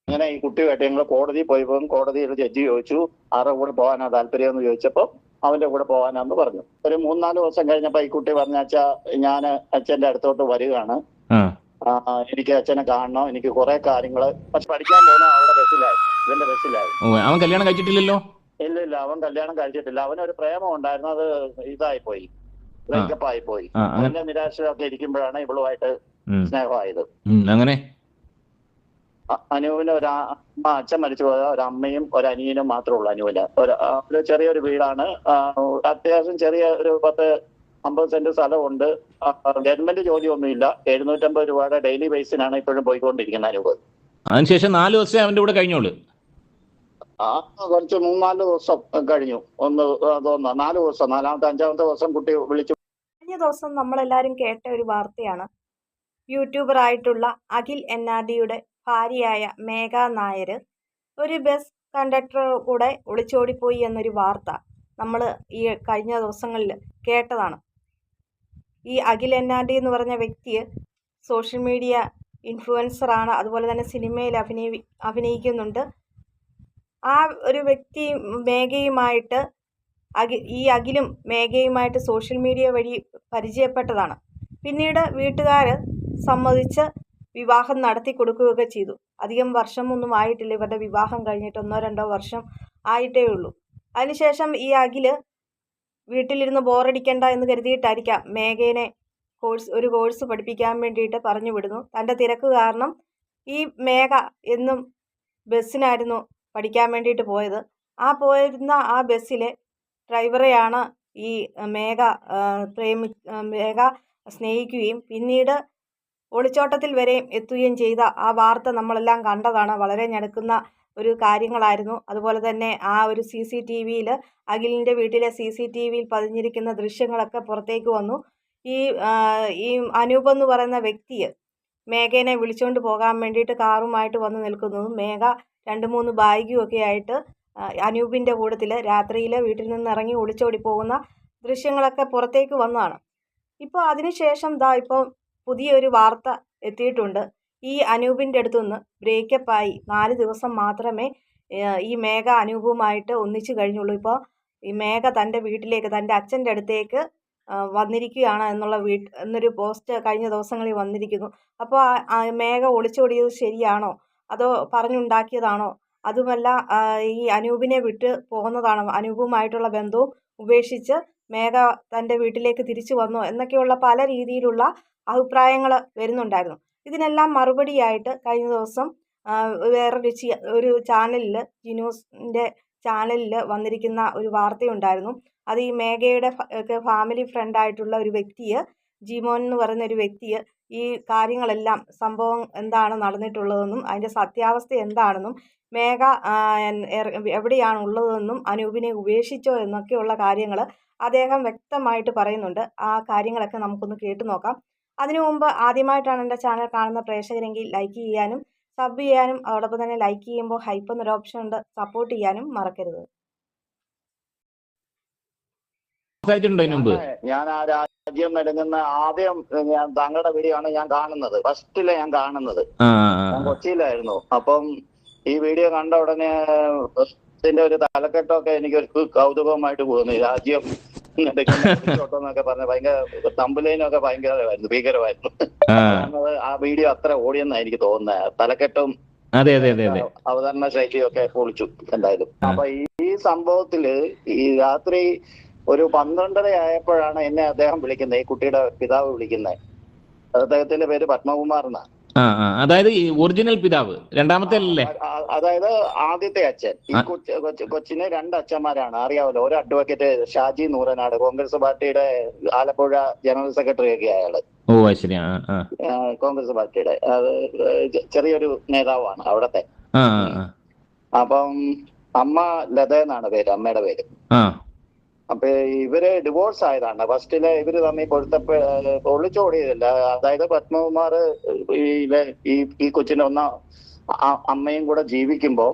അങ്ങനെ ഈ കുട്ടിയുമായിട്ട് ഞങ്ങൾ കോടതിയിൽ പോയപ്പോൾ കോടതിയിൽ ജഡ്ജി ചോദിച്ചു ആരുടെ കൂടെ പോകാനാ താല്പര്യം എന്ന് ചോദിച്ചപ്പോൾ അവന്റെ കൂടെ പോകാനാന്ന് പറഞ്ഞു. ഒരു 3-4 ദിവസം കഴിഞ്ഞപ്പോ ഈ കുട്ടി പറഞ്ഞ അച്ഛാ ഞാൻ അച്ഛന്റെ അടുത്തോട്ട് വരികയാണ്, എനിക്ക് അച്ഛനെ കാണണം, എനിക്ക് കുറെ കാര്യങ്ങള്. പക്ഷെ പഠിക്കാൻ പോകുന്ന അവരുടെ ബസ്സിലായിരുന്നു, ഇവന്റെ ബസ്സിലായിരുന്നു. അവൻ കല്യാണം കഴിച്ചിട്ടില്ലല്ലോ? ഇല്ല, അവൻ കല്യാണം കഴിച്ചിട്ടില്ല. അവനൊരു പ്രേമം ഉണ്ടായിരുന്നു, അത് ഇതായി പോയി, ബ്രേക്കപ്പ് ആയി പോയി. അതിന്റെ നിരാശയൊക്കെ ഇരിക്കുമ്പോഴാണ് ഇവളുമായിട്ട് സ്നേഹമായത്. അങ്ങനെ അനുവിന് അച്ഛൻ മരിച്ചു പോയ ഒരമ്മയും ഒരനിയനും മാത്രമേ ഉള്ളൂ. അനുവിന് ഒരു ചെറിയൊരു വീടാണ്, അത്യാവശ്യം ചെറിയ ഒരു 10-50 സെന്റ് സ്ഥലമുണ്ട്. ഗവൺമെന്റ് ജോലിയൊന്നുമില്ല. 750 രൂപയുടെ ഡെയിലി ബേസിനാണ് ഇപ്പോഴും പോയിക്കൊണ്ടിരിക്കുന്നത് അനുവ്. അതിനുശേഷം 4 ദിവസം അവന്റെ കൂടെ കഴിഞ്ഞോളൂ. കുറച്ച് 3-4 ദിവസം കഴിഞ്ഞു. ഒന്ന് തോന്നുന്നു 4 ദിവസം, 4-5-ാമത്തെ ദിവസം കുട്ടി വിളിച്ചു. കഴിഞ്ഞ ദിവസം നമ്മളെല്ലാരും കേട്ട ഒരു വാർത്തയാണ്. യൂട്യൂബർ ആയിട്ടുള്ള അഖിൽ NRDയുടെ ഭാര്യയായ മേഘ നായർ ഒരു ബസ് കണ്ടക്ടർ കൂടെ ഒളിച്ചോടിപ്പോയി എന്നൊരു വാർത്ത നമ്മൾ ഈ കഴിഞ്ഞ ദിവസങ്ങളിൽ കേട്ടതാണ്. ഈ അഖിൽ NRD എന്ന് പറഞ്ഞ വ്യക്തി സോഷ്യൽ മീഡിയ ഇൻഫ്ലുവൻസറാണ്, അതുപോലെ തന്നെ സിനിമയിൽ അഭിനയിക്കുന്നുണ്ട്. ആ ഒരു വ്യക്തി മേഘയുമായിട്ട് ഈ അഖിലും മേഘയുമായിട്ട് സോഷ്യൽ മീഡിയ വഴി പരിചയപ്പെട്ടതാണ്. പിന്നീട് വീട്ടുകാർ സമ്മതിച്ച് വിവാഹം നടത്തി കൊടുക്കുകയൊക്കെ ചെയ്തു. അധികം വർഷമൊന്നും ആയിട്ടില്ല, ഇവരുടെ വിവാഹം കഴിഞ്ഞിട്ട് 1-2 വർഷം ആയിട്ടേ ഉള്ളൂ. അതിനുശേഷം ഈ അഖില് വീട്ടിലിരുന്ന് ബോറടിക്കണ്ട എന്ന് കരുതിയിട്ടായിരിക്കാം മേഘേനെ ഒരു കോഴ്സ് പഠിപ്പിക്കാൻ വേണ്ടിയിട്ട് പറഞ്ഞു വിടുന്നു. തൻ്റെ തിരക്ക് കാരണം ഈ മേഘ എന്നും ബസ്സിനായിരുന്നു പഠിക്കാൻ വേണ്ടിയിട്ട് പോയത്. പോയിരുന്ന ആ ബസ്സിലെ ഡ്രൈവറെയാണ് ഈ മേഘ സ്നേഹിക്കുകയും പിന്നീട് ഒളിച്ചോട്ടത്തിൽ വരെയും എത്തുകയും ചെയ്ത ആ വാർത്ത നമ്മളെല്ലാം കണ്ടതാണ്. വളരെ ഞെടുക്കുന്ന ഒരു കാര്യങ്ങളായിരുന്നു. അതുപോലെ തന്നെ ആ ഒരു CCTVയിൽ അഖിലിൻ്റെ വീട്ടിലെ CCTVയിൽ പതിഞ്ഞിരിക്കുന്ന ദൃശ്യങ്ങളൊക്കെ പുറത്തേക്ക് വന്നു. ഈ അനൂപ് എന്ന് പറയുന്ന വ്യക്തി മേഘേനെ വിളിച്ചുകൊണ്ട് പോകാൻ വേണ്ടിയിട്ട് കാറുമായിട്ട് വന്ന് നിൽക്കുന്നതും മേഘ 2-3 ബാഗും ഒക്കെ ആയിട്ട് അനൂപിൻ്റെ കൂട്ടത്തിൽ രാത്രിയിൽ വീട്ടിൽ നിന്ന് ഇറങ്ങി ഒളിച്ചോടി പോകുന്ന ദൃശ്യങ്ങളൊക്കെ പുറത്തേക്ക് വന്നതാണ്. ഇപ്പോൾ അതിനുശേഷം ഇപ്പോൾ പുതിയൊരു വാർത്ത എത്തിയിട്ടുണ്ട്. ഈ അനൂപിൻ്റെ അടുത്തുനിന്ന് ബ്രേക്കപ്പായി 4 ദിവസം മാത്രമേ ഈ മേഘ അനൂപുമായിട്ട് ഒന്നിച്ചു കഴിഞ്ഞുള്ളൂ. ഇപ്പോൾ ഈ മേഘ തൻ്റെ വീട്ടിലേക്ക്, തൻ്റെ അച്ഛൻ്റെ അടുത്തേക്ക് വന്നിരിക്കുകയാണ് എന്നൊരു പോസ്റ്റ് കഴിഞ്ഞ ദിവസങ്ങളിൽ വന്നിരിക്കുന്നു. അപ്പോൾ മേഘ ഒളിച്ചോടിയത് ശരിയാണോ അതോ പറഞ്ഞുണ്ടാക്കിയതാണോ? അതുമല്ല ഈ അനൂപിനെ വിട്ട് പോകുന്നതാണോ? അനൂപുമായിട്ടുള്ള ബന്ധവും ഉപേക്ഷിച്ച് മേഘ തൻ്റെ വീട്ടിലേക്ക് തിരിച്ചു വന്നോ എന്നൊക്കെയുള്ള പല രീതിയിലുള്ള അഭിപ്രായങ്ങൾ വരുന്നുണ്ടായിരുന്നു. ഇതിനെല്ലാം മറുപടിയായിട്ട് കഴിഞ്ഞ ദിവസം ഒരു ചാനലിൽ, ജിനൂസിൻ്റെ ചാനലിൽ വന്നിരിക്കുന്ന ഒരു വാർത്തയുണ്ടായിരുന്നു. അത് ഈ മേഘയുടെ ഫാമിലി ഫ്രണ്ടായിട്ടുള്ള ഒരു വ്യക്തിയെ, ജിമോൻ എന്ന് പറയുന്ന ഒരു വ്യക്തിയെ ഈ കാര്യങ്ങളെല്ലാം, സംഭവം എന്താണ് നടന്നിട്ടുള്ളതെന്നും അതിൻ്റെ സത്യാവസ്ഥ എന്താണെന്നും മേഘ എവിടെയാണ് ഉള്ളതെന്നും അനൂപിനെ ഉപേക്ഷിച്ചോ എന്നൊക്കെയുള്ള കാര്യങ്ങൾ അദ്ദേഹം വ്യക്തമായിട്ട് പറയുന്നുണ്ട്. ആ കാര്യങ്ങളൊക്കെ നമുക്കൊന്ന് കേട്ടു നോക്കാം. അതിനു മുമ്പ് ആദ്യമായിട്ടാണ് എൻ്റെ ചാനൽ കാണുന്ന പ്രേക്ഷകരെങ്കിൽ ലൈക്ക് ചെയ്യാനും സബ് ചെയ്യാനും അതോടൊപ്പം തന്നെ ലൈക്ക് ചെയ്യുമ്പോൾ ഹൈപ്പ് എന്നൊരു ഓപ്ഷൻ ഉണ്ട്, സപ്പോർട്ട് ചെയ്യാനും മറക്കരുത്. ഞാൻ ആ രാജ്യം നെടുങ്ങുന്ന ആദ്യം താങ്കളുടെ വീഡിയോ ആണ് ഞാൻ കാണുന്നത്, ഫസ്റ്റിലെ ഞാൻ കാണുന്നത്. ഞാൻ കൊച്ചിയിലായിരുന്നു. അപ്പം ഈ വീഡിയോ കണ്ട ഉടനെ ഇതിന്റെ ഒരു തലക്കെട്ടൊക്കെ എനിക്കൊരു കൗതുകമായിട്ട് തോന്നി. രാജ്യം ോട്ടൊന്നൊക്കെ പറഞ്ഞ ഭയങ്കര തമ്പുലൈനൊക്കെ ഭീകരമായിരുന്നു. ആ വീഡിയോ അത്ര ഓടിയെന്നാണ് എനിക്ക് തോന്നുന്നത്. തലക്കെട്ടും അവതരണ ശൈലിയൊക്കെ പൊളിച്ചു എന്തായാലും. അപ്പൊ ഈ സംഭവത്തില് ഈ രാത്രി ഒരു 12:30 ആയപ്പോഴാണ് എന്നെ അദ്ദേഹം വിളിക്കുന്നത്, ഈ കുട്ടിയുടെ പിതാവ് വിളിക്കുന്നത്. അദ്ദേഹത്തിന്റെ പേര് പത്മകുമാർ എന്നാണ്. അതായത് ഒറിജിനൽ പിതാവ്, രണ്ടാമത്തെ അല്ലേ? അതായത് ആദ്യത്തെ അച്ഛൻ. ഈ കൊച്ചിന് 2 അച്ഛന്മാരാണ്, അറിയാമല്ലോ. ഒരു അഡ്വക്കേറ്റ് ഷാജി നൂറനാട്, കോൺഗ്രസ് പാർട്ടിയുടെ ആലപ്പുഴ ജനറൽ സെക്രട്ടറി ഒക്കെ അയാള്. കോൺഗ്രസ് പാർട്ടിയുടെ ചെറിയൊരു നേതാവാണ് അവിടത്തെ. അപ്പം അമ്മ ലത എന്നാണ് പേര്, അമ്മയുടെ പേര്. അപ്പൊ ഇവര് ഡിവോഴ്സ് ആയതാണ്. ഫസ്റ്റില് ഇവര് തമ്മിൽ ഒളിച്ചോടിയതല്ല. അതായത് പത്മകുമാർ ഈ കൊച്ചിന്റെ അമ്മയും കൂടെ ജീവിക്കുമ്പോ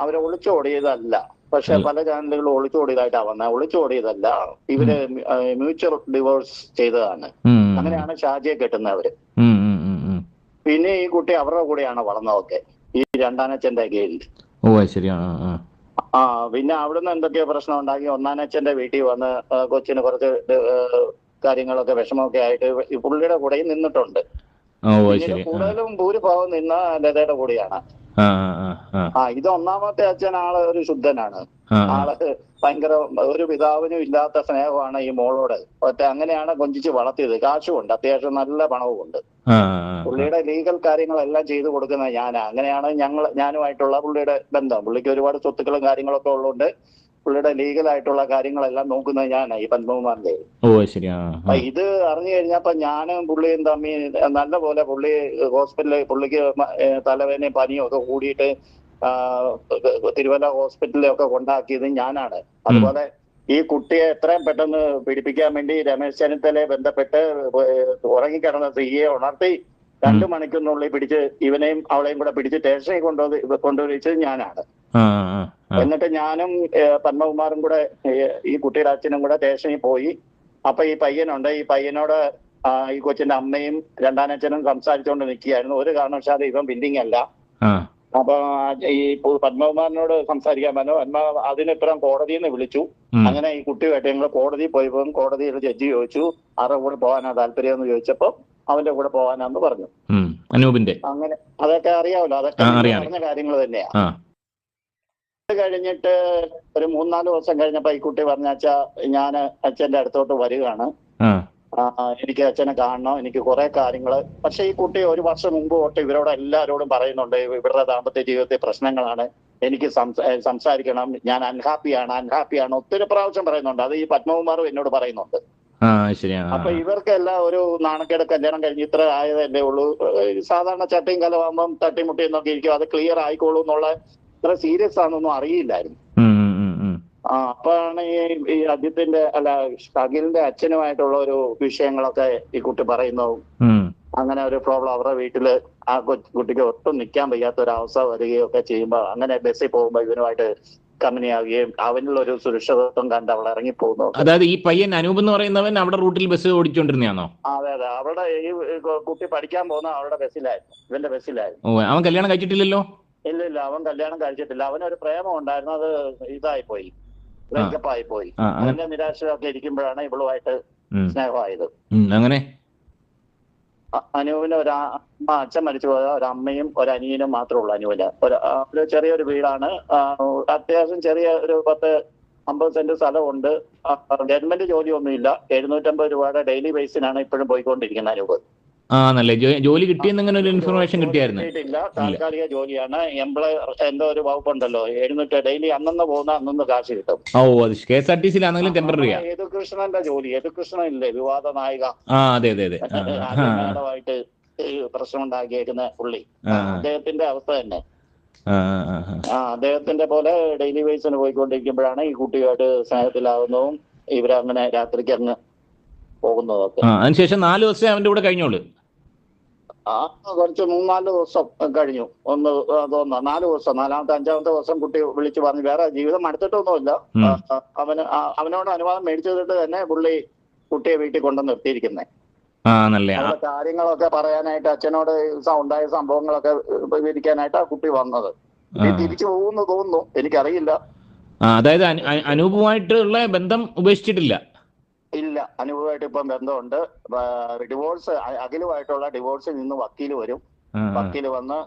അവരെ ഒളിച്ചോടിയതല്ല. പക്ഷെ പല ചാനലുകളും ഒളിച്ചോടിയതായിട്ടാണ് വന്നത്. ഒളിച്ചോടിയതല്ല, ഇവര് മ്യൂച്വൽ ഡിവോഴ്സ് ചെയ്തതാണ്. അങ്ങനെയാണ് ഷാജിയെ കെട്ടുന്നത് അവര്. പിന്നെ ഈ കുട്ടി അവരുടെ കൂടെയാണ് വളർന്നതൊക്കെ. ഈ രണ്ടാനച്ഛന്റെ കീഴിൽ. ഓ ശരി. ആ പിന്നെ അവിടുന്ന് എന്തൊക്കെയോ പ്രശ്നം ഉണ്ടാക്കി ഒന്നാനച്ഛന്റെ വീട്ടിൽ വന്ന് കൊച്ചിന് കുറച്ച് കാര്യങ്ങളൊക്കെ വിഷമമൊക്കെ ആയിട്ട് ഈ പുള്ളിയുടെ കൂടെയും നിന്നിട്ടുണ്ട്. പിന്നീട് കൂടുതലും ഭൂരിഭാഗം നിന്ന ലതയുടെ കൂടെയാണ്. ഇത് ഒന്നാമത്തെ അച്ഛൻ ആള് ഒരു ശുദ്ധനാണ്. ആള് ഭയങ്കര ഒരു പിതാവിനും ഇല്ലാത്ത സ്നേഹമാണ് ഈ മോളോട്. അങ്ങനെയാണ് കൊഞ്ചിച്ച് വളർത്തിയത്. കാശുമുണ്ട്, അത്യാവശ്യം നല്ല പണവും ഉണ്ട്. പുള്ളിയുടെ ലീഗൽ കാര്യങ്ങളെല്ലാം ചെയ്തു കൊടുക്കുന്നത് ഞാനാ. അങ്ങനെയാണ് ഞാനുമായിട്ടുള്ള പുള്ളിയുടെ ബന്ധം. പുള്ളിക്ക് ഒരുപാട് സ്വത്തുക്കളും കാര്യങ്ങളൊക്കെ ഉള്ളതുകൊണ്ട് പുള്ളിയുടെ ലീഗലായിട്ടുള്ള കാര്യങ്ങളെല്ലാം നോക്കുന്നത് ഞാനാ, ഈ പത്മകുമാറിന്റെ. ഇത് അറിഞ്ഞു കഴിഞ്ഞപ്പോ ഞാനും പുള്ളിയും തമ്മിൽ നല്ല പോലെ പുള്ളി ഹോസ്പിറ്റലിൽ പുള്ളിക്ക് തലവേദനയും പനിയും ഒക്കെ കൂടിയിട്ട് തിരുവല്ല ഹോസ്പിറ്റലിലൊക്കെ കൊണ്ടാക്കിയത് ഞാനാണ്. അതുപോലെ ഈ കുട്ടിയെ എത്രയും പെട്ടെന്ന് പിടിപ്പിക്കാൻ വേണ്ടി രമേശ് ചെന്നിത്തലയെ ബന്ധപ്പെട്ട് ഉറങ്ങിക്കിടന്ന സ്ത്രീയെ ഉണർത്തി 2 മണിക്കൂറിനുള്ളിൽ പിടിച്ച് ഇവനെയും അവളെയും കൂടെ പിടിച്ച് സ്റ്റേഷനിൽ കൊണ്ടുവച്ചത് ഞാനാണ്. എന്നിട്ട് ഞാനും പത്മകുമാറും കൂടെ ഈ കുട്ടിയുടെ അച്ഛനും കൂടെ സ്റ്റേഷനിൽ പോയി. അപ്പൊ ഈ പയ്യനുണ്ട്, ഈ പയ്യനോട് ഈ കൊച്ചിന്റെ അമ്മയും രണ്ടാനച്ഛനും സംസാരിച്ചുകൊണ്ട് നിൽക്കുകയായിരുന്നു. ഒരു കാരണവശാലും ഇവൻ ബിൽഡിംഗ് അല്ല. അപ്പൊ ഈ പത്മകുമാറിനോട് സംസാരിക്കാൻ പറഞ്ഞു. അതിനിപ്പുറം കോടതിയിൽ നിന്ന് വിളിച്ചു. അങ്ങനെ ഈ കുട്ടിയുമായിട്ട് ഞങ്ങൾ കോടതിയിൽ പോയപ്പോൾ കോടതിയിൽ ജഡ്ജി ചോദിച്ചു ആരുടെ കൂടെ പോകാനാ താല്പര്യം എന്ന് ചോദിച്ചപ്പോ അവന്റെ കൂടെ പോകാനാന്ന് പറഞ്ഞു. അനൂപിന്റെ അങ്ങനെ അതൊക്കെ അറിയാമല്ലോ, അതൊക്കെ പറഞ്ഞ കാര്യങ്ങൾ തന്നെയാ. കഴിഞ്ഞിട്ട് ഒരു 3-4 ദിവസം കഴിഞ്ഞപ്പോ ഈ കുട്ടി പറഞ്ഞാച്ചാ ഞാൻ അച്ഛന്റെ അടുത്തോട്ട് വരികയാണ്, എനിക്ക് അച്ഛനെ കാണണം, എനിക്ക് കുറെ കാര്യങ്ങള്. പക്ഷെ ഈ കുട്ടി 1 വർഷം മുമ്പ് തൊട്ട് ഇവരോട് എല്ലാവരോടും പറയുന്നുണ്ട് ഇവരുടെ ദാമ്പത്യ ജീവിതത്തിൽ പ്രശ്നങ്ങളാണ്, എനിക്ക് സംസാരിക്കണം, ഞാൻ അൺഹാപ്പിയാണ് ഒത്തിരി പ്രാവശ്യം പറയുന്നുണ്ട്. അത് ഈ പത്മകുമാറും എന്നോട് പറയുന്നുണ്ട്. അപ്പൊ ഇവർക്കെല്ലാം ഒരു നാണക്കേട്, കല്യാണം കഴിഞ്ഞ് ഇത്ര ആയതല്ലേ ഉള്ളൂ, സാധാരണ ചട്ടിയും കലമാകുമ്പം തട്ടിമുട്ടി എന്നൊക്കെ ഇരിക്കും, അത് ക്ലിയർ ആയിക്കോളൂ എന്നുള്ള ഇത്ര സീരിയസ് ആണെന്നൊന്നും അറിയില്ലായിരുന്നു. അപ്പോഴാണ് ഈ അജിത്തിന്റെ അഖിലിന്റെ അച്ഛനുമായിട്ടുള്ള ഒരു വിഷയങ്ങളൊക്കെ ഈ കുട്ടി പറയുന്നു. അങ്ങനെ ഒരു പ്രോബ്ലം അവരുടെ വീട്ടില് ആ കുട്ടിക്ക് ഒട്ടും നിൽക്കാൻ വയ്യാത്ത ഒരു അവസ്ഥ വരികയൊക്കെ ചെയ്യുമ്പോ അങ്ങനെ ബസ്സിൽ പോകുമ്പോ ഇവനുമായിട്ട് കമ്പനിയാവുകയും അവനുള്ള ഒരു സുരക്ഷിതത്വം കണ്ട് അവൾ ഇറങ്ങിപ്പോകുന്നു. അതായത് ഈ പയ്യൻ അനൂപ് എന്ന് പറയുന്നവൻ അവിടെ റൂട്ടിൽ ബസ് ഓടിച്ചോണ്ടിരുന്നതാണോ? അതെ. അവിടെ ഈ കുട്ടി പഠിക്കാൻ പോകുന്ന അവരുടെ ബസ്സിലായിരുന്നു, ഇവന്റെ ബസ്സിലായിരുന്നു. അവൻ കല്യാണം കഴിച്ചിട്ടില്ലല്ലോ? ഇല്ല, അവൻ കല്യാണം കഴിച്ചിട്ടില്ല. അവനൊരു പ്രേമം ഉണ്ടായിരുന്നു, അത് ഇതായി പോയി, ബ്രേക്കപ്പ് ആയി പോയി. അതിന്റെ നിരാശയൊക്കെ ഇരിക്കുമ്പോഴാണ് ഇവളുമായിട്ട് സ്നേഹമായത്. അങ്ങനെ അനൂപിന് അച്ഛൻ മരിച്ചു പോയ ഒരു അമ്മയും ഒരു അനിയനും മാത്രമേ ഉള്ളൂ. അനൂപിന് ഒരു ചെറിയൊരു വീടാണ്, അത്യാവശ്യം ചെറിയ ഒരു 10-50 സെന്റ് സ്ഥലമുണ്ട്. ഗവൺമെന്റ് ജോലിയൊന്നുമില്ല. 750 രൂപയുടെ ഡെയിലി ബേസിനാണ് ഇപ്പോഴും പോയിക്കൊണ്ടിരിക്കുന്നത് അനൂപ്. ജോലി കിട്ടിയെന്ന് ഒരു ഇൻഫർമേഷൻ കിട്ടിയായിരുന്നു. താൽക്കാലിക ജോലിയാണ്. എംപ്ലോയർ എന്തോ ഒരു വകുപ്പുണ്ടല്ലോ, 700 ഡെയിലി അന്നന്ന് പോകുന്ന അന്നന്ന് കാശ് കിട്ടും. KSRTC-ലാണെങ്കിലും ടെമ്പററി. യദുകൃഷ്ണന്റെ ജോലി, യദുകൃഷ്ണൻ ഇല്ലേ വിവാദ നായിക, ആയിട്ട് പ്രശ്നം ഉണ്ടാക്കിയേക്കുന്ന പുള്ളി, അദ്ദേഹത്തിന്റെ അവസ്ഥ തന്നെ. അദ്ദേഹത്തിന്റെ പോലെ ഡെയിലി ബേസിന് പോയിക്കൊണ്ടിരിക്കുമ്പോഴാണ് ഈ കുട്ടിയായിട്ട് സ്നേഹത്തിലാവുന്നതും ഇവരങ്ങനെ രാത്രിക്ക് അങ്ങ് പോകുന്നതൊക്കെ. അതിനുശേഷം 4 ദിവസം അവന്റെ കൂടെ കഴിഞ്ഞോളൂ. കുറച്ച് 3-4 ദിവസം കഴിഞ്ഞു. ഒന്ന് തോന്നുന്നു 4 ദിവസം. 4-5-ാമത്തെ ദിവസം കുട്ടി വിളിച്ചു പറഞ്ഞു വേറെ ജീവിതം അടുത്തിട്ടൊന്നുമില്ല. അവനോട് അനുവാദം മേടിച്ചിട്ട് തന്നെ പുള്ളി കുട്ടിയെ വീട്ടിൽ കൊണ്ടു നിർത്തിയിരിക്കുന്നത്. കാര്യങ്ങളൊക്കെ പറയാനായിട്ട് അച്ഛനോട് ഉണ്ടായ സംഭവങ്ങളൊക്കെ വിവരിക്കാനായിട്ട് ആ കുട്ടി വന്നത്. തിരിച്ചു പോകുന്നു തോന്നുന്നു, എനിക്കറിയില്ല. അതായത് അനൂപുമായിട്ടുള്ള ബന്ധം ഉപേക്ഷിച്ചിട്ടില്ല? ഇല്ല, അനൂപുമായിട്ട് ഇപ്പം ബന്ധമുണ്ട്. ഡിവോഴ്സ്, അഖിലുമായിട്ടുള്ള ഡിവോഴ്സിൽ നിന്ന് വക്കീല് വരും. വക്കീല് വന്ന്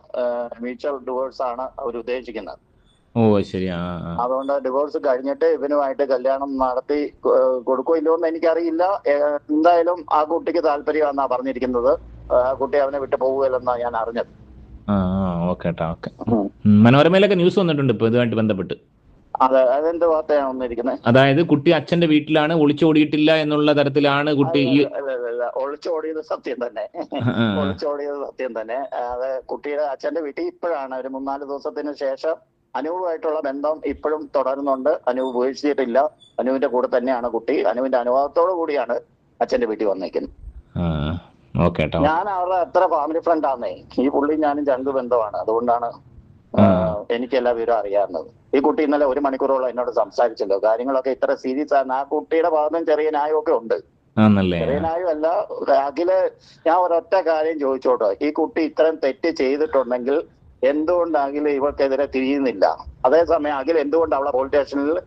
മ്യൂച്വൽ ഡിവോഴ്സ് ആണ് അവർ ഉദ്ദേശിക്കുന്നത്. അതുകൊണ്ട് ഡിവോഴ്സ് കഴിഞ്ഞിട്ട് ഇവനുമായിട്ട് കല്യാണം നടത്തി കൊടുക്കുമല്ലോ എന്ന് എനിക്കറിയില്ല. എന്തായാലും ആ കുട്ടിക്ക് താല്പര്യമാണെന്നാ പറഞ്ഞിരിക്കുന്നത്. ആ കുട്ടി അവനെ വിട്ട് പോകുകയല്ലെന്നാ ഞാൻ അറിഞ്ഞത്. മനോരമയിലൊക്കെ ന്യൂസ് വന്നിട്ടുണ്ട് ഇപ്പൊ ഇതുമായിട്ട് ബന്ധപ്പെട്ട്. അതെ, അതെന്ത് വാർത്തയാണ് വന്നിരിക്കുന്നത്? അതായത് കുട്ടി അച്ഛന്റെ വീട്ടിലാണ്, ഒളിച്ചോടിയിട്ടില്ല എന്നുള്ള തരത്തിലാണ് കുട്ടി. ഒളിച്ചോടിയത് സത്യം തന്നെ, ഒളിച്ചോടിയത് സത്യം തന്നെ. അത് കുട്ടിയുടെ അച്ഛന്റെ വീട്ടിൽ ഇപ്പോഴാണ് ഒരു 3-4 ദിവസത്തിന് ശേഷം അനൂപുമായിട്ടുള്ള ബന്ധം ഇപ്പോഴും തുടരുന്നുണ്ട്. അനൂപ് ഉപേക്ഷിച്ചിട്ടില്ല. അനൂപിന്റെ കൂടെ തന്നെയാണ് കുട്ടി. അനൂപിന്റെ അനുവാദത്തോടു കൂടിയാണ് അച്ഛന്റെ വീട്ടിൽ വന്നേക്കുന്നത്. ഞാൻ അവരുടെ അത്ര ഫാമിലി ഫ്രണ്ട് ആന്നേ. ഈ പുള്ളി ഞാനും ചങ്ക് ബന്ധമാണ്. അതുകൊണ്ടാണ് എനിക്കെല്ലാ വിവരം അറിയാവുന്നത്. ഈ കുട്ടി ഇന്നലെ 1 മണിക്കൂറോളം എന്നോട് സംസാരിച്ചല്ലോ. കാര്യങ്ങളൊക്കെ ഇത്ര സീരിയസ് ആണ്. ആ കുട്ടിയുടെ ഭാഗത്തും ചെറിയ ന്യായമൊക്കെ ഉണ്ട്. ചെറിയ ന്യായമല്ല. അഖില് ഞാൻ ഒരൊറ്റ കാര്യം ചോദിച്ചോട്ടോ, ഈ കുട്ടി ഇത്രയും തെറ്റ് ചെയ്തിട്ടുണ്ടെങ്കിൽ എന്തുകൊണ്ട് അഖിൽ ഇവർക്കെതിരെ തിരിയുന്നില്ല? അതേസമയം അഖിൽ എന്തുകൊണ്ട് അവളെ പോലീസ് സ്റ്റേഷനിൽ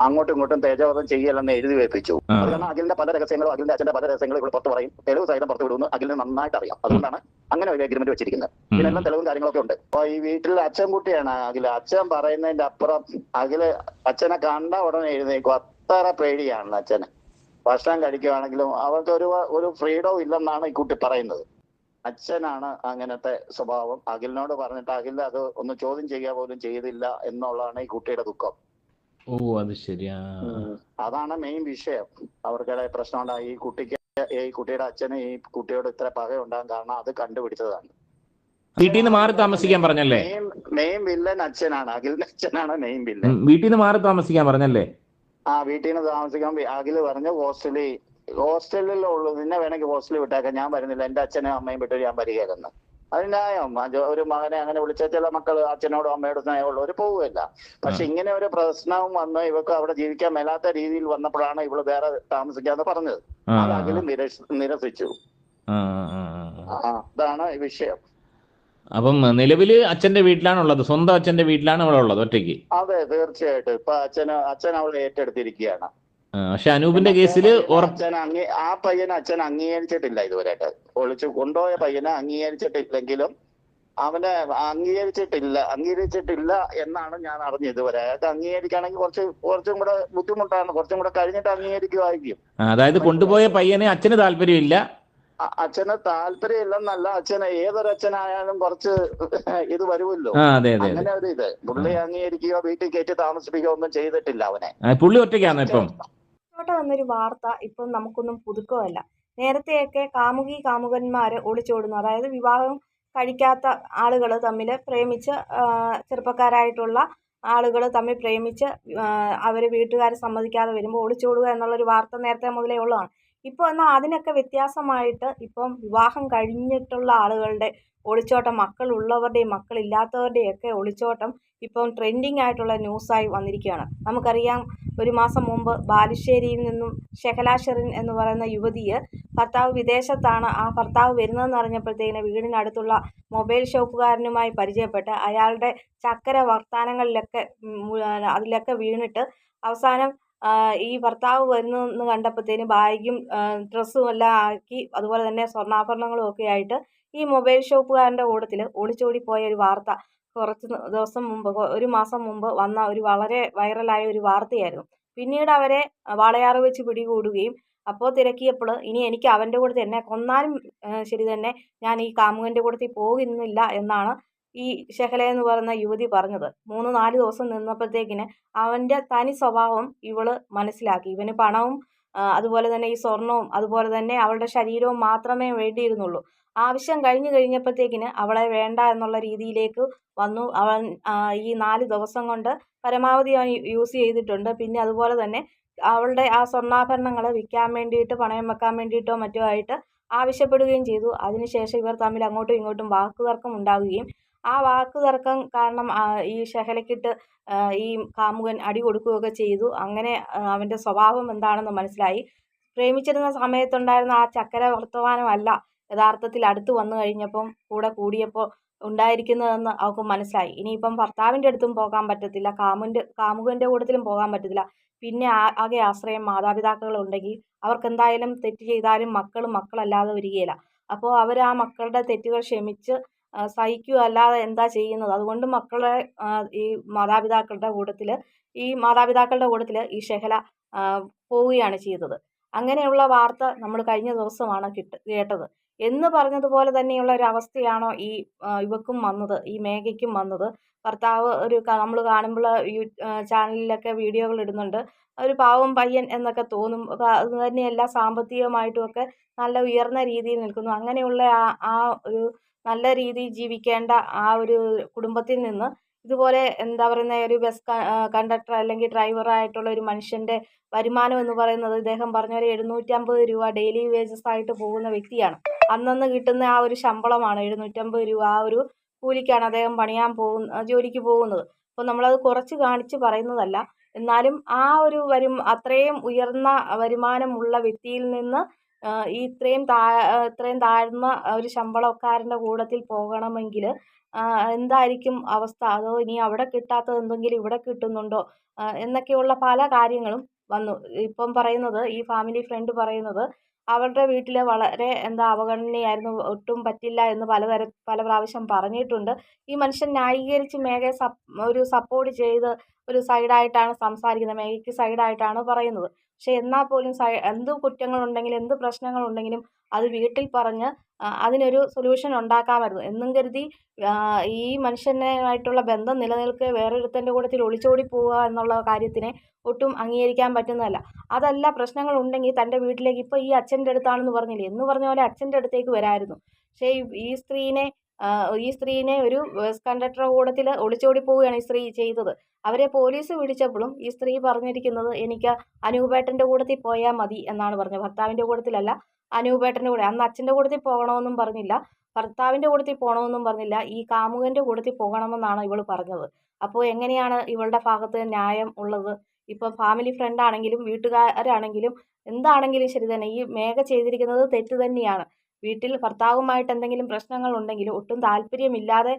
അങ്ങോട്ടും ഇങ്ങോട്ടും തേജോവധം ചെയ്യലെന്ന് എഴുതി വെപ്പിച്ചു? അത് കാരണം അഖിലിന്റെ പല രഹസ്യങ്ങളും, അഖിലിന്റെ അച്ഛന്റെ പല രഹസ്യങ്ങളും ഇവിടെ പുറത്ത് പറയും, തെളിവ് സഹിതം പുറത്ത് വിടുമെന്ന് അഖിലിന് നന്നായിട്ട് അറിയാം. അതുകൊണ്ടാണ് അങ്ങനെ ഒരു എഗ്രിമെന്റ് വെച്ചിരിക്കുന്നത്. ഇതിനെല്ലാം തെളിവും കാര്യങ്ങളൊക്കെ ഉണ്ട്. അപ്പൊ ഈ വീട്ടിൽ അച്ഛൻകുട്ടിയാണ് അഖില്. അച്ഛൻ പറയുന്നതിന്റെ അപ്പുറം അഖില് അച്ഛനെ കണ്ട ഉടനെ എഴുന്നേക്കും. അത്ര പേടിയാണ് അച്ഛന്. ഭക്ഷണം കഴിക്കുകയാണെങ്കിലും അവർക്ക് ഒരു ഫ്രീഡവും ഇല്ലെന്നാണ് ഈ കുട്ടി പറയുന്നത്. അച്ഛനാണ് അങ്ങനത്തെ സ്വഭാവം. അഖിലിനോട് പറഞ്ഞിട്ട് അഖിൽ അത് ഒന്ന് ചോദ്യം ചെയ്യുക പോലും ചെയ്തില്ല എന്നുള്ളതാണ് ഈ കുട്ടിയുടെ ദുഃഖം. ഓ അത് ശരിയാ. അതാണ് മെയിൻ വിഷയം. അവർക്കിടെ പ്രശ്നം ഉണ്ടായി. ഈ കുട്ടിയുടെ അച്ഛന് ഈ കുട്ടിയോട് ഇത്ര പക ഉണ്ടാകാൻ കാരണം അത് കണ്ടുപിടിച്ചതാണ്. വീട്ടിൽ നിന്ന് മാറി താമസിക്കാൻ പറഞ്ഞല്ലേ? മെയിൻ വില്ലൻ അച്ഛനാണ്. അഖിലിന്റെ അച്ഛനാണ് മെയിൻ വില്ലൻ. വീട്ടിൽ നിന്ന് മാറി താമസിക്കാൻ പറഞ്ഞല്ലേ? വീട്ടിൽ നിന്ന് താമസിക്കാൻ അഖില് പറഞ്ഞു ഹോസ്റ്റലിലുള്ളൂ, നിന്നെ വേണമെങ്കിൽ ഹോസ്റ്റലിൽ വിട്ടേക്കാം, ഞാൻ വരുന്നില്ല, എന്റെ അച്ഛനും അമ്മയും വിട്ട് ഞാൻ വരികയായിരുന്നു. അത് ന്യായം. ഒരു മകനെ അങ്ങനെ വിളിച്ച ചില മക്കൾ അച്ഛനോടും അമ്മയോടും സ്നേഹമുള്ളവർ പോവുകയില്ല. പക്ഷെ ഇങ്ങനെ ഒരു പ്രശ്നവും വന്ന് ഇവർക്ക് അവിടെ ജീവിക്കാൻ മേലാത്ത രീതിയിൽ വന്നപ്പോഴാണ് ഇവള് വേറെ താമസിക്കാന്ന് പറഞ്ഞത്. അത് അഖില് നിരസിച്ചു. അതാണ് ഈ വിഷയം. അപ്പം നിലവില് അച്ഛന്റെ വീട്ടിലാണുള്ളത്, സ്വന്തം അച്ഛന്റെ വീട്ടിലാണ് അവളെ ഉള്ളത് ഒറ്റയ്ക്ക്. അതെ, തീർച്ചയായിട്ടും. ഇപ്പൊ അച്ഛൻ അവളെ ഏറ്റെടുത്തിരിക്കുകയാണ്. പക്ഷെ അനൂപിന്റെ കേസില് ആ പയ്യനെ അച്ഛൻ അംഗീകരിച്ചിട്ടില്ല ഇതുവരെയായിട്ട്. ഒളിച്ചു കൊണ്ടുപോയ പയ്യനെ അംഗീകരിച്ചിട്ടില്ലെങ്കിലും അവനെ അംഗീകരിച്ചിട്ടില്ല എന്നാണ് ഞാൻ അറിഞ്ഞത് ഇതുവരെ. അയാൾക്ക് അംഗീകരിക്കുകയാണെങ്കിൽ കുറച്ചും കൂടെ ബുദ്ധിമുട്ടാണ്. കുറച്ചും കൂടെ കഴിഞ്ഞിട്ട് അംഗീകരിക്കുമായിരിക്കും. അതായത് കൊണ്ടുപോയ പയ്യനെ അച്ഛന് താല്പര്യമില്ല. അച്ഛന് താല്പര്യമില്ലെന്നല്ല, അച്ഛന് ഏതൊരു അച്ഛനായാലും കുറച്ച് ഇത് വരുമല്ലോ. അങ്ങനെ ഒരു ഇത് പുള്ളി അംഗീകരിക്കുകയോ വീട്ടിൽ കയറ്റി താമസിപ്പിക്കുകയോ ഒന്നും ചെയ്തിട്ടില്ല അവനെ. പുള്ളി ഒറ്റയ്ക്കാണ് ഇപ്പം. വന്നൊരു വാർത്ത ഇപ്പം നമുക്കൊന്നും പുതുക്കമല്ല. നേരത്തെയൊക്കെ കാമുകന്മാര് ഒളിച്ചോടുന്നു. അതായത് വിവാഹം കഴിക്കാത്ത ആളുകൾ തമ്മിൽ പ്രേമിച്ച്, ചെറുപ്പക്കാരായിട്ടുള്ള ആളുകൾ തമ്മിൽ പ്രേമിച്ച് അവർ വീട്ടുകാർ സമ്മതിക്കാതെ വരുമ്പോൾ ഒളിച്ചോടുക എന്നുള്ളൊരു വാർത്ത നേരത്തെ മുതലേ ഉള്ളതാണ്. ഇപ്പോൾ എന്നാൽ അതിനൊക്കെ വ്യത്യാസമായിട്ട് ഇപ്പം വിവാഹം കഴിഞ്ഞിട്ടുള്ള ആളുകളുടെ ഒളിച്ചോട്ടം, മക്കളുള്ളവരുടെയും മക്കളില്ലാത്തവരുടെയും ഒക്കെ ഒളിച്ചോട്ടം ഇപ്പം ട്രെൻഡിങ് ആയിട്ടുള്ള ന്യൂസായി വന്നിരിക്കുകയാണ്. നമുക്കറിയാം, ഒരു മാസം മുമ്പ് ബാലുശ്ശേരിയിൽ നിന്നും ഷെഹല ഷെറിൻ എന്ന് പറയുന്ന യുവതിയെ ഭർത്താവ് വിദേശത്താണ്, ആ ഭർത്താവ് വരുന്നതെന്ന് അറിഞ്ഞപ്പോഴത്തേക്കിന് വീടിനടുത്തുള്ള മൊബൈൽ ഷോപ്പുകാരനുമായി പരിചയപ്പെട്ട് അയാളുടെ ചക്കര വർത്തമാനങ്ങളിലൊക്കെ അതിലൊക്കെ വീണിട്ട് അവസാനം ഈ ഭർത്താവ് വരുന്നെന്ന് കണ്ടപ്പോഴത്തേന് ബാഗും ഡ്രസ്സും എല്ലാം ആക്കി, അതുപോലെ തന്നെ സ്വർണ്ണാഭരണങ്ങളും ഒക്കെ ആയിട്ട് ഈ മൊബൈൽ ഷോപ്പുകാരൻ്റെ കൂട്ടത്തിൽ ഒളിച്ചോടിപ്പോയ ഒരു വാർത്ത കുറച്ച് ദിവസം മുമ്പ്, ഒരു മാസം മുമ്പ് വന്ന ഒരു വളരെ വൈറലായ ഒരു വാർത്തയായിരുന്നു. പിന്നീട് അവരെ വാളയാറ് വെച്ച് പിടികൂടുകയും അപ്പോൾ തിരക്കിയപ്പോൾ ഇനി എനിക്ക് അവൻ്റെ കൂട്ടത്തിൽ എന്നെ കൊന്നാലും ശരി തന്നെ ഞാൻ ഈ കാമുകൻ്റെ കൂട്ടത്തിൽ പോകുന്നില്ല എന്നാണ് ഈ ഷെഹല എന്ന് പറയുന്ന യുവതി പറഞ്ഞത്. 3-4 ദിവസം നിന്നപ്പോഴത്തേക്കിന് അവൻ്റെ തനി സ്വഭാവം ഇവള് മനസ്സിലാക്കി. ഇവന് പണവും അതുപോലെ തന്നെ ഈ സ്വർണവും അതുപോലെ തന്നെ അവളുടെ ശരീരവും മാത്രമേ വേണ്ടിയിരുന്നുള്ളൂ. ആവശ്യം കഴിഞ്ഞപ്പോഴത്തേക്കിന് അവളെ വേണ്ട എന്നുള്ള രീതിയിലേക്ക് വന്നു. അവൻ ഈ 4 ദിവസം കൊണ്ട് പരമാവധി അവൻ യൂസ് ചെയ്തിട്ടുണ്ട്. പിന്നെ അതുപോലെ തന്നെ അവളുടെ ആ സ്വർണ്ണാഭരണങ്ങൾ വിൽക്കാൻ വേണ്ടിയിട്ട്, പണയം വെക്കാൻ വേണ്ടിയിട്ടോ മറ്റോ ആയിട്ട് ആവശ്യപ്പെടുകയും ചെയ്തു. അതിനുശേഷം ഇവർ തമ്മിൽ അങ്ങോട്ടും ഇങ്ങോട്ടും വാക്കുതർക്കം ഉണ്ടാവുകയും ആ വാക്കുതർക്കം കാരണം ഈ ഷെഹലക്കിട്ട് ഈ കാമുകൻ അടി കൊടുക്കുകയൊക്കെ ചെയ്തു. അങ്ങനെ അവൻ്റെ സ്വഭാവം എന്താണെന്ന് മനസ്സിലായി. പ്രേമിച്ചിരുന്ന സമയത്തുണ്ടായിരുന്ന ആ ചക്കര വർത്തമാനമല്ല യഥാർത്ഥത്തിൽ അടുത്ത് വന്നു കഴിഞ്ഞപ്പം കൂടെ കൂടിയപ്പോൾ ഉണ്ടായിരിക്കുന്നതെന്ന് അവൾക്ക് മനസ്സിലായി. ഇനിയിപ്പം ഭർത്താവിൻ്റെ അടുത്തും പോകാൻ പറ്റത്തില്ല, കാമുകൻ്റെ കൂട്ടത്തിലും പോകാൻ പറ്റത്തില്ല. പിന്നെ ആകെ ആശ്രയം മാതാപിതാക്കളുണ്ടെങ്കിൽ അവർക്കെന്തായാലും തെറ്റ് ചെയ്താലും മക്കളല്ലാതെ വരികയില്ല. അപ്പോൾ അവർ ആ മക്കളുടെ തെറ്റുകൾ ക്ഷമിച്ച് സഹിക്കുക അല്ലാതെ എന്താ ചെയ്യുന്നത്? അതുകൊണ്ട് മക്കളെ ഈ മാതാപിതാക്കളുടെ കൂട്ടത്തിൽ ഈ ഷെഹല പോവുകയാണ് ചെയ്തത്. അങ്ങനെയുള്ള വാർത്ത നമ്മൾ കഴിഞ്ഞ ദിവസമാണ് കേട്ടത്. എന്ന് പറഞ്ഞതുപോലെ തന്നെയുള്ള ഒരു അവസ്ഥയാണോ ഇവക്കും വന്നത്, ഈ മേഘയ്ക്കും വന്നത്? ഭർത്താവ് നമ്മൾ കാണുമ്പോൾ ചാനലിലൊക്കെ വീഡിയോകൾ ഇടുന്നുണ്ട്, ഒരു പാവം പയ്യൻ എന്നൊക്കെ തോന്നും. അത് തന്നെയല്ല, സാമ്പത്തികമായിട്ടുമൊക്കെ നല്ല ഉയർന്ന രീതിയിൽ നിൽക്കുന്നു. അങ്ങനെയുള്ള ആ ഒരു നല്ല രീതിയിൽ ജീവിക്കേണ്ട ആ ഒരു കുടുംബത്തിൽ നിന്ന് ഇതുപോലെ എന്താ പറയുന്ന ഒരു ബസ് കണ്ടക്ടർ അല്ലെങ്കിൽ ഡ്രൈവറായിട്ടുള്ള ഒരു മനുഷ്യൻ്റെ വരുമാനം എന്ന് പറയുന്നത് ഇദ്ദേഹം പറഞ്ഞ ഒരു 750 രൂപ ഡെയിലി വേജസ് ആയിട്ട് പോകുന്ന വ്യക്തിയാണ്. അന്നന്ന് കിട്ടുന്ന ആ ഒരു ശമ്പളമാണ് 750 രൂപ. ആ ഒരു കൂലിക്കാണ് അദ്ദേഹം ജോലിക്ക് പോകുന്നത്. അപ്പോൾ നമ്മളത് കുറച്ച് കാണിച്ച് പറയുന്നതല്ല. എന്നാലും ആ ഒരു അത്രയും ഉയർന്ന വരുമാനമുള്ള വ്യക്തിയിൽ നിന്ന് ഈ ഇത്രയും താഴ്ന്ന ഒരു ശമ്പളക്കാരൻ്റെ കൂട്ടത്തിൽ പോകണമെങ്കിൽ എന്തായിരിക്കും അവസ്ഥ? അതോ ഇനി അവിടെ കിട്ടാത്തത് എന്തെങ്കിലും ഇവിടെ കിട്ടുന്നുണ്ടോ? എന്നൊക്കെയുള്ള പല കാര്യങ്ങളും വന്നു. ഇപ്പം പറയുന്നത്, ഈ ഫാമിലി ഫ്രണ്ട് പറയുന്നത്, അവരുടെ വീട്ടിൽ വളരെ അവഗണനയായിരുന്നു, ഒട്ടും പറ്റില്ല എന്ന് പല പ്രാവശ്യം പറഞ്ഞിട്ടുണ്ട്. ഈ മനുഷ്യൻ ന്യായീകരിച്ച് മേഘയെ സപ്പോർട്ട് ചെയ്ത് ഒരു സൈഡായിട്ടാണ് സംസാരിക്കുന്നത്. മേഘയ്ക്ക് സൈഡായിട്ടാണ് പറയുന്നത്. പക്ഷെ എന്നാൽ പോലും എന്ത് കുറ്റങ്ങളുണ്ടെങ്കിലും എന്ത് പ്രശ്നങ്ങളുണ്ടെങ്കിലും അത് വീട്ടിൽ പറഞ്ഞ് അതിനൊരു സൊല്യൂഷൻ ഉണ്ടാക്കാമായിരുന്നു. എന്നും കരുതി ഈ മനുഷ്യനുമായിട്ടുള്ള ബന്ധം നിലനിൽക്കെ വേറൊരുത്തൻ്റെ കൂട്ടത്തിൽ ഒളിച്ചോടി പോവുക എന്നുള്ള കാര്യത്തിനെ ഒട്ടും അംഗീകരിക്കാൻ പറ്റുന്നതല്ല. അതല്ല, പ്രശ്നങ്ങളുണ്ടെങ്കിൽ തൻ്റെ വീട്ടിലേക്ക്, ഇപ്പോൾ ഈ അച്ഛൻ്റെ അടുത്താണെന്ന് പറഞ്ഞില്ലേ, എന്ന് പറഞ്ഞ പോലെ അച്ഛൻ്റെ അടുത്തേക്ക് വരാമായിരുന്നു. പക്ഷേ ഈ സ്ത്രീനെ ഒരു ബസ് കണ്ടക്ടറുടെ കൂട്ടത്തിൽ ഒളിച്ചോടി പോവുകയാണ് ഈ സ്ത്രീ ചെയ്തത്. അവരെ പോലീസ് പിടിച്ചപ്പോഴും ഈ സ്ത്രീ പറഞ്ഞിരിക്കുന്നത്, എനിക്ക് അനൂപേട്ടൻ്റെ കൂട്ടത്തിൽ പോയാൽ മതി എന്നാണ് പറഞ്ഞത്. ഭർത്താവിൻ്റെ കൂട്ടത്തിലല്ല, അനൂപേട്ടൻ്റെ കൂടെ. അന്ന് അച്ഛൻ്റെ കൂട്ടത്തിൽ പോകണമെന്നും പറഞ്ഞില്ല, ഭർത്താവിൻ്റെ കൂട്ടത്തിൽ പോകണമെന്നും പറഞ്ഞില്ല, ഈ കാമുകൻ്റെ കൂട്ടത്തിൽ പോകണമെന്നാണ് ഇവൾ പറഞ്ഞത്. അപ്പോൾ എങ്ങനെയാണ് ഇവളുടെ ഭാഗത്ത് ന്യായം ഉള്ളത്? ഇപ്പം ഫാമിലി ഫ്രണ്ട് ആണെങ്കിലും വീട്ടുകാരാണെങ്കിലും എന്താണെങ്കിലും ശരി തന്നെ, ഈ മേഘ ചെയ്തിരിക്കുന്നത് തെറ്റ് തന്നെയാണ്. വീട്ടിൽ ഭർത്താവുമായിട്ട് എന്തെങ്കിലും പ്രശ്നങ്ങളുണ്ടെങ്കിൽ ഒട്ടും താല്പര്യമില്ലാതെ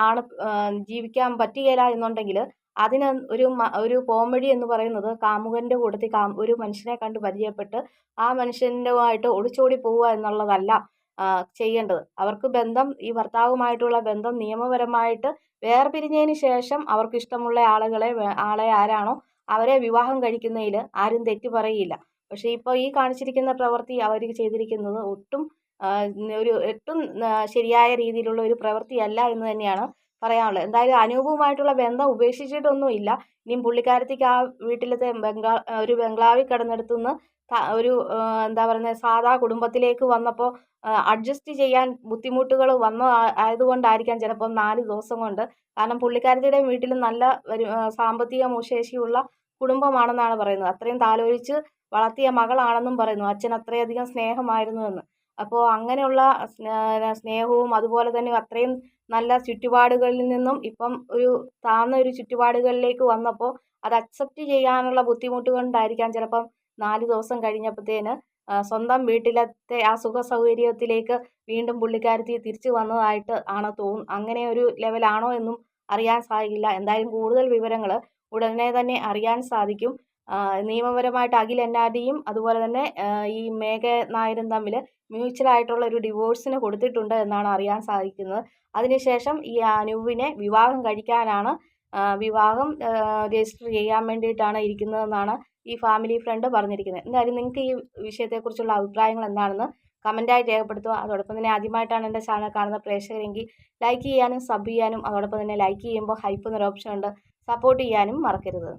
ആണ് ജീവിക്കാൻ പറ്റുകയില്ല എന്നുണ്ടെങ്കിൽ അതിന് ഒരു പോംവഴി എന്ന് പറയുന്നത് കാമുകൻ്റെ കൂട്ടത്തിൽ ഒരു മനുഷ്യനെ കണ്ട് പരിചയപ്പെട്ട് ആ മനുഷ്യനുമായിട്ട് ഒളിച്ചോടി പോവുക എന്നുള്ളതല്ല ചെയ്യേണ്ടത്. അവർക്ക് ഈ ഭർത്താവുമായിട്ടുള്ള ബന്ധം നിയമപരമായിട്ട് വേർപിരിഞ്ഞതിന് ശേഷം അവർക്ക് ഇഷ്ടമുള്ള ആളെ ആരാണോ അവരെ വിവാഹം കഴിക്കുന്നതിൽ ആരും തെറ്റ് പറയില്ല. പക്ഷേ ഇപ്പോൾ ഈ കാണിച്ചിരിക്കുന്ന പ്രവൃത്തി അവർ ചെയ്തിരിക്കുന്നത് ഒട്ടും ശരിയായ രീതിയിലുള്ള ഒരു പ്രവൃത്തിയല്ല എന്ന് തന്നെയാണ് പറയാനുള്ളത്. എന്തായാലും അനൂപുമായിട്ടുള്ള ബന്ധം ഉപേക്ഷിച്ചിട്ടൊന്നുമില്ല. ഇനിയും പുള്ളിക്കാരത്തിക്ക് ആ വീട്ടിലത്തെ ഒരു ബംഗ്ലാവിൽ കിടന്നിടത്തുനിന്ന് ഒരു സാധാ കുടുംബത്തിലേക്ക് വന്നപ്പോൾ അഡ്ജസ്റ്റ് ചെയ്യാൻ ബുദ്ധിമുട്ടുകൾ ആയതുകൊണ്ടായിരിക്കാം ചിലപ്പം 4 ദിവസം കൊണ്ട്. കാരണം പുള്ളിക്കാരത്തിയുടെ വീട്ടിൽ നല്ല സാമ്പത്തിക ശേഷിയുള്ള കുടുംബമാണെന്നാണ് പറയുന്നത്. അത്രയും താലോലിച്ച് വളർത്തിയ മകളാണെന്നും പറയുന്നു. അച്ഛൻ അത്രയധികം സ്നേഹമായിരുന്നുവെന്ന്. അപ്പോൾ അങ്ങനെയുള്ള സ്നേഹവും അതുപോലെ തന്നെ അത്രയും നല്ല ചുറ്റുപാടുകളിൽ നിന്നും ഇപ്പം ഒരു താഴ്ന്ന ഒരു ചുറ്റുപാടുകളിലേക്ക് വന്നപ്പോൾ അത് അക്സെപ്റ്റ് ചെയ്യാനുള്ള ബുദ്ധിമുട്ട് കൊണ്ടായിരിക്കാം ചിലപ്പം 4 ദിവസം കഴിഞ്ഞപ്പോഴത്തേന് സ്വന്തം വീട്ടിലത്തെ ആ സുഖ സൗകര്യത്തിലേക്ക് വീണ്ടും പുള്ളിക്കാരത്തി തിരിച്ചു വന്നതായിട്ട് ആണ് അങ്ങനെ ഒരു ലെവലാണോ എന്നും അറിയാൻ സാധിക്കില്ല. എന്തായാലും കൂടുതൽ വിവരങ്ങൾ ഉടനെ തന്നെ അറിയാൻ സാധിക്കും. നിയമപരമായിട്ട് അഖിൽ NRDയും അതുപോലെ തന്നെ ഈ മേഘ നായരും തമ്മിൽ മ്യൂച്വലായിട്ടുള്ള ഒരു ഡിവോഴ്സിന് കൊടുത്തിട്ടുണ്ട് എന്നാണ് അറിയാൻ സാധിക്കുന്നത്. അതിനുശേഷം ഈ അനൂപിനെ വിവാഹം കഴിക്കാനാണ് വിവാഹം രജിസ്റ്റർ ചെയ്യാൻ വേണ്ടിയിട്ടാണ് ഇരിക്കുന്നതെന്നാണ് ഈ ഫാമിലി ഫ്രണ്ട് പറഞ്ഞിരിക്കുന്നത്. എന്തായാലും നിങ്ങൾക്ക് ഈ വിഷയത്തെക്കുറിച്ചുള്ള അഭിപ്രായങ്ങൾ എന്താണെന്ന് കമൻറ്റായി രേഖപ്പെടുത്തുക. അതോടൊപ്പം തന്നെ ആദ്യമായിട്ടാണ് എൻ്റെ ചാനൽ കാണുന്ന പ്രേക്ഷകരെങ്കിൽ ലൈക്ക് ചെയ്യാനും സബ് ചെയ്യാനും, അതോടൊപ്പം തന്നെ ലൈക്ക് ചെയ്യുമ്പോൾ ഹൈപ്പ് എന്നൊരു ഓപ്ഷൻ ഉണ്ട്, സപ്പോർട്ട് ചെയ്യാനും മറക്കരുത്.